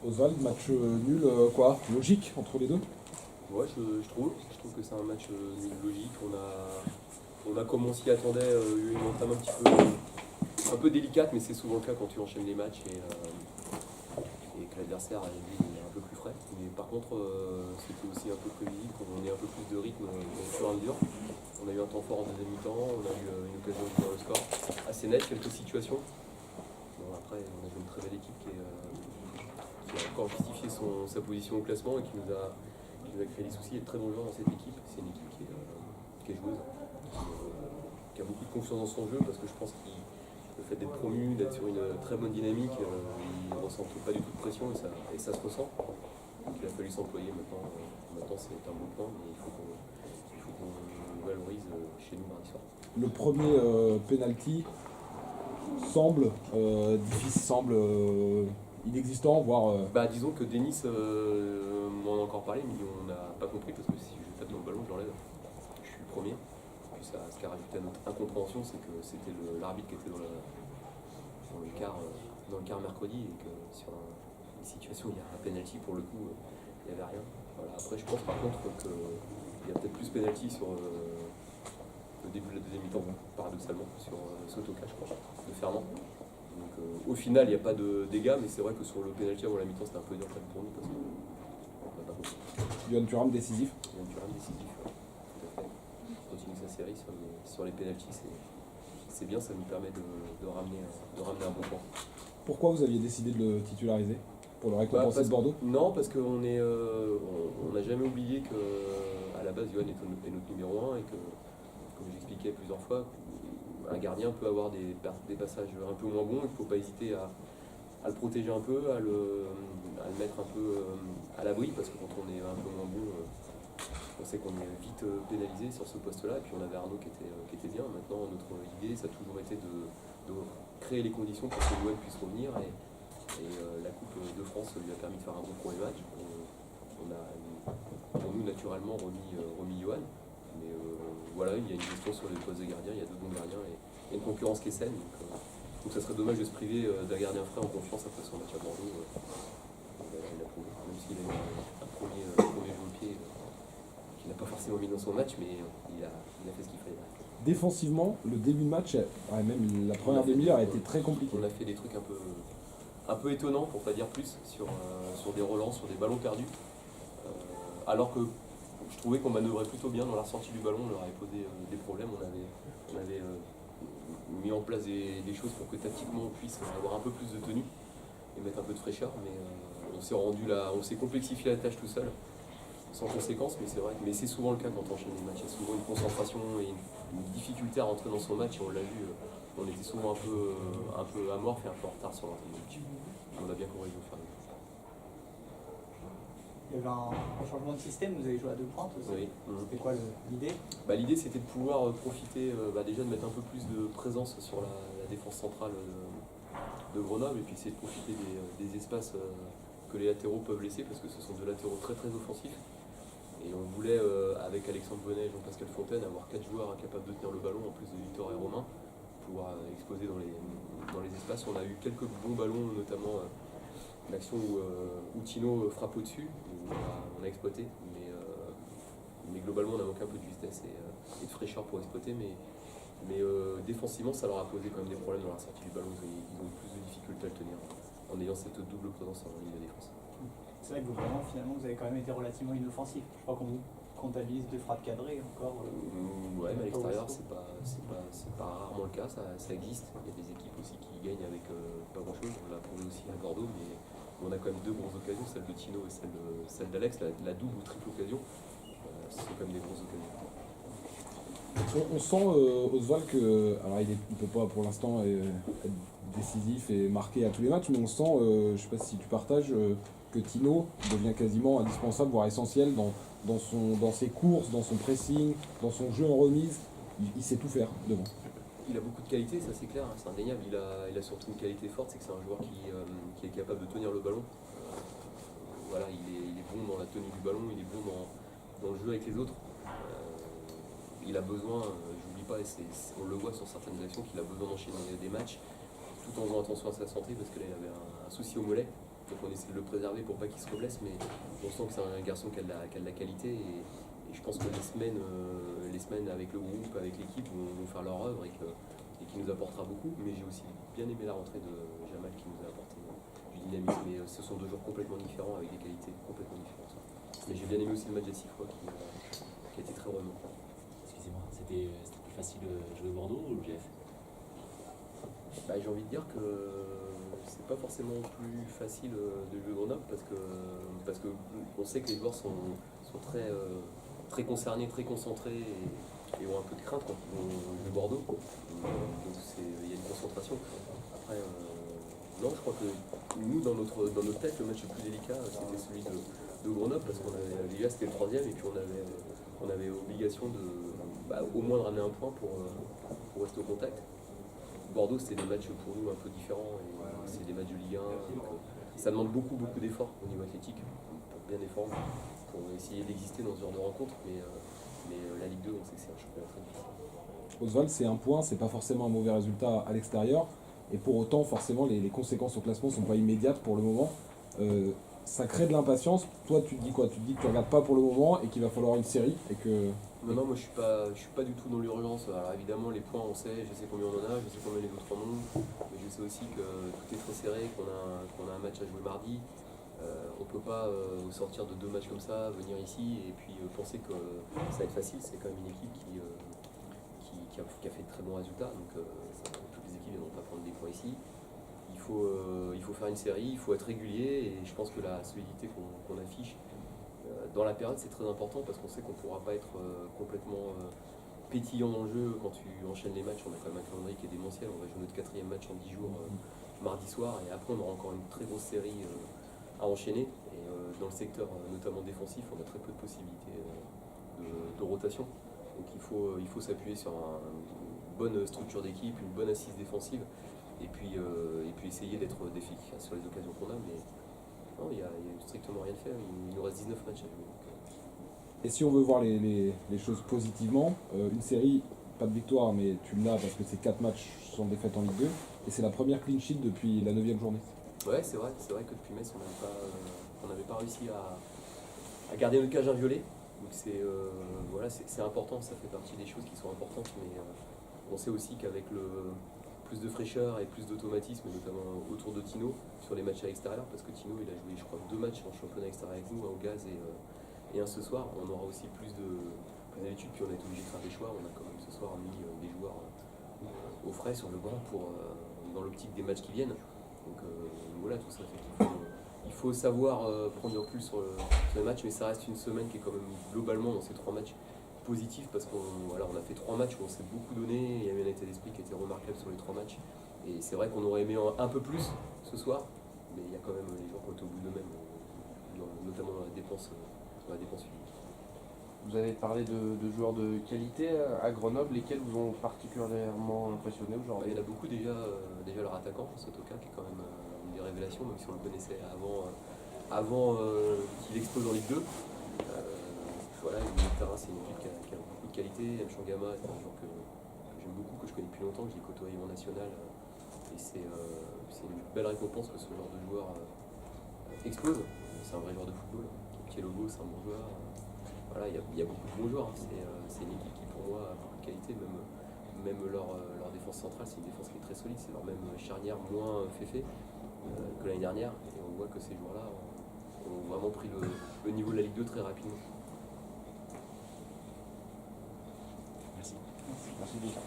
Oswald, match nul, quoi, logique entre les deux? Ouais, je trouve que c'est un match nul logique. On a comme on s'y attendait, eu une entame un peu délicate, mais c'est souvent le cas quand tu enchaînes les matchs et que l'adversaire lui, est un peu plus frais. Mais par contre, c'était aussi un peu prévisible qu'on ait un peu plus de rythme au fur et à mesure. On a eu un temps fort en deuxième mi-temps, on a eu une occasion de faire le score assez net, quelques situations. Bon, après, on a une très belle équipe qui a encore justifié sa position au classement et qui nous a créé des soucis. Il y a de très bons joueurs dans cette équipe. C'est une équipe qui est joueuse, qui a beaucoup de confiance dans son jeu parce que je pense que le fait d'être promu, d'être sur une très bonne dynamique, il ne ressent pas du tout de pression et ça se ressent. Donc il a fallu s'employer maintenant. Maintenant c'est un bon point, mais il faut qu'on valorise chez nous mardi soir. Le premier penalty semble difficile, semble inexistant, voire. Disons que Denis m'en a encore parlé, mais on n'a pas compris parce que si je tape dans le ballon, je l'enlève. Je suis le premier. Puis ce qui a rajouté à notre incompréhension, c'est que c'était l'arbitre qui était dans le quart mercredi et que sur une situation où il y a un penalty, pour le coup, il n'y avait rien. Voilà. Après, je pense par contre qu'il y a peut-être plus penalty sur le début de la deuxième mi-temps, paradoxalement, sur Sotoka, je crois, de Fernand. Donc au final, il n'y a pas de dégâts, mais c'est vrai que sur le penalty avant la mi-temps, c'était un peu dur quand même pour nous parce qu'on n'a pas compris. Yohan Thuram décisif. Il y a un Thuram décisif, ouais, tout à fait. Il continue sa série sur les penalties, c'est bien, ça nous permet de ramener un bon point. Pourquoi vous aviez décidé de le titulariser? Pour le récompenser de Bordeaux? Non, parce qu'on on n'a jamais oublié qu'à la base, Yohan est notre numéro 1 et que, comme j'expliquais plusieurs fois, un gardien peut avoir des passages un peu moins bons. Il ne faut pas hésiter à le protéger un peu, à le mettre un peu à l'abri, parce que quand on est un peu moins bon, on sait qu'on est vite pénalisé sur ce poste-là. Et puis on avait Arnaud qui était bien. Maintenant, notre idée, ça a toujours été de créer les conditions pour que Yohan puisse revenir. Et la Coupe de France lui a permis de faire un bon premier match. On a, pour nous, naturellement remis Yohan. Mais voilà, il y a une gestion sur les postes de gardien, il y a 2 bons gardiens et une concurrence qui est saine. Donc ça serait dommage de se priver d'un gardien frais en confiance après son match à Bordeaux. Il a prouvé, même s'il a eu un premier jeu au pied qu'il n'a pas forcément mis dans son match, mais il a fait ce qu'il fallait. Défensivement, le début de match, même la première demi-heure, a été très compliquée. On a fait des trucs un peu étonnants, pour pas dire plus, sur des relances, sur des ballons perdus. Alors que je trouvais qu'on manœuvrait plutôt bien dans la sortie du ballon, on leur avait posé des problèmes, on avait mis en place des choses pour que tactiquement on puisse avoir un peu plus de tenue et mettre un peu de fraîcheur, mais on s'est complexifié la tâche tout seul, sans conséquence, mais c'est vrai, mais c'est souvent le cas quand on enchaîne les matchs, il y a souvent une concentration et une difficulté à rentrer dans son match, et on l'a vu, on était souvent un peu amorphe et un peu en retard sur l'entrée du match. On a bien corrigé au faire. Il y avait un changement de système, vous avez joué à 2 pointes aussi. Oui. C'était quoi l'idée? L'idée c'était de pouvoir profiter, déjà de mettre un peu plus de présence sur la défense centrale de Grenoble et puis essayer de profiter des espaces que les latéraux peuvent laisser parce que ce sont 2 latéraux très très offensifs. Et on voulait, avec Alexandre Bonnet et Jean-Pascal Fontaine, avoir 4 joueurs capables de tenir le ballon en plus de Victor et Romain, pouvoir exploser dans les espaces. On a eu quelques bons ballons, notamment l'action où Tino frappe au-dessus, on a exploité, mais globalement on a manqué un peu de justesse et de fraîcheur pour exploiter, mais défensivement ça leur a posé quand même des problèmes dans la sortie du ballon, ils ont eu plus de difficultés à le tenir en ayant cette double présence en ligne de défense. C'est vrai que finalement vous avez quand même été relativement inoffensif. Je crois qu'on vous comptabilise 2 frappes cadrées encore. Ouais, mais à l'extérieur c'est pas rarement le cas, ça existe. Il y a des équipes aussi qui gagnent avec pas grand chose, on l'a prouvé aussi à Bordeaux, mais on a quand même 2 grosses occasions, celle de Tino et celle d'Alex, la double ou triple occasion, c'est quand même des grosses occasions. On sent Oswald que, alors il ne peut pas pour l'instant être décisif et marqué à tous les matchs, mais on sent, je ne sais pas si tu partages, que Tino devient quasiment indispensable, voire essentiel dans ses courses, dans son pressing, dans son jeu en remise. Il sait tout faire devant. Il a beaucoup de qualités, ça c'est clair, c'est indéniable. Il a surtout une qualité forte, c'est que c'est un joueur qui est capable de tenir le ballon. Voilà, il est bon dans la tenue du ballon, il est bon dans le jeu avec les autres. Il a besoin, j'oublie pas, et on le voit sur certaines actions, qu'il a besoin d'enchaîner des matchs tout en faisant attention à sa santé parce que là il avait un souci au mollet. Donc on essaie de le préserver pour pas qu'il se reblesse, mais on sent que c'est un garçon qui a de la qualité et je pense que les semaines avec le groupe, avec l'équipe vont faire leur œuvre et qui nous apportera beaucoup. Mais j'ai aussi bien aimé la rentrée de Jamal qui nous a apporté du dynamisme. Mais ce sont deux joueurs complètement différents avec des qualités complètement différentes. Mais j'ai bien aimé aussi le match des 6 fois qui a été très remontant. Excusez-moi, c'était plus facile de jouer Bordeaux ou le GF? J'ai envie de dire que c'est pas forcément plus facile de jouer Grenoble parce que on sait que les joueurs sont très, très concernés, très concentrés et ont un peu de crainte quand ils vont jouer Bordeaux. Donc il y a une concentration. Après, non, je crois que nous, dans notre tête, le match le plus délicat, c'était celui de Grenoble parce qu'on avait déjà c'était le 3e et puis on avait obligation au moins de ramener un point pour rester au contact. Bordeaux, c'était des matchs pour nous un peu différents et c'est des matchs de Ligue 1. Donc, ça demande beaucoup d'efforts au niveau athlétique pour bien défendre, pour essayer d'exister dans ce genre de rencontre. Mais la Ligue 2, on sait que c'est un championnat très difficile. Oswald, c'est un point, c'est pas forcément un mauvais résultat à l'extérieur. Et pour autant, forcément, les conséquences au classement sont pas immédiates pour le moment. Ça crée de l'impatience. Toi, tu te dis quoi? Tu te dis que tu regardes pas pour le moment et qu'il va falloir une série et que... Non, moi je suis pas du tout dans l'urgence. Alors évidemment, les points, on sait, je sais combien on en a, je sais combien les autres en ont, mais je sais aussi que tout est très serré, qu'on a un match à jouer mardi. On peut pas sortir de 2 matchs comme ça, venir ici et puis penser que ça va être facile. C'est quand même une équipe qui a fait de très bons résultats, donc toutes les équipes ne vont pas prendre des points ici. Il faut faire une série, il faut être régulier et je pense que la solidité qu'on affiche dans la période c'est très important parce qu'on sait qu'on ne pourra pas être complètement pétillant dans le jeu quand tu enchaînes les matchs. On a quand même un calendrier qui est démentiel, on va jouer notre 4e match en 10 jours mardi soir et après on aura encore une très grosse série à enchaîner et dans le secteur notamment défensif on a très peu de possibilités de rotation. Donc il faut s'appuyer sur une bonne structure d'équipe, une bonne assise défensive et puis essayer d'être efficace sur les occasions qu'on a. Mais non, il n'y a strictement rien de fait. Il nous reste 19 matchs à jouer. Et si on veut voir les choses positivement, une série, pas de victoire, mais tu l'as parce que c'est 4 matchs sans défaite en Ligue 2 et c'est la première clean sheet depuis la 9e journée. Ouais, c'est vrai que depuis Metz, on n'avait pas réussi à garder notre cage inviolée. Donc c'est important, ça fait partie des choses qui sont importantes, mais on sait aussi qu'avec plus de fraîcheur et plus d'automatisme, notamment autour de Tino, sur les matchs à l'extérieur, parce que Tino il a joué je crois 2 matchs en championnat extérieur avec nous, un au Gaz et un ce soir, on aura aussi plus d'habitude, puis on a été obligé de faire des choix, on a quand même ce soir mis des joueurs au frais sur le banc dans l'optique des matchs qui viennent. Donc voilà, tout ça fait qu'il faut savoir prendre du recul sur les matchs, mais ça reste une semaine qui est quand même globalement dans ces 3 matchs positif parce qu'on a fait 3 matchs où on s'est beaucoup donné, il y a eu un état d'esprit qui était remarquable sur les 3 matchs et c'est vrai qu'on aurait aimé un peu plus ce soir, mais il y a quand même les gens qui ont été au bout d'eux-mêmes, notamment dans la dépense physique. Vous avez parlé de joueurs de qualité à Grenoble, lesquels vous ont particulièrement impressionné aujourd'hui? Il y en a beaucoup déjà leur attaquant, Sotoka, qui est quand même une des révélations, même si on le connaissait avant qu'il explose en Ligue 2. Voilà, le terrain, c'est une équipe qui a beaucoup de qualité. Changama est un joueur que j'aime beaucoup, que je connais depuis longtemps, que j'ai côtoyé en national. Et c'est une belle récompense que ce genre de joueur explose. C'est un vrai joueur de football. Kielogo, c'est un bon joueur. Voilà, il y a beaucoup de bons joueurs. C'est une équipe qui, pour moi, a beaucoup de qualité. Même leur défense centrale, c'est une défense qui est très solide. C'est leur même charnière moins féfé que l'année dernière. Et on voit que ces joueurs-là ont vraiment pris le niveau de la Ligue 2 très rapidement. Merci. Merci beaucoup.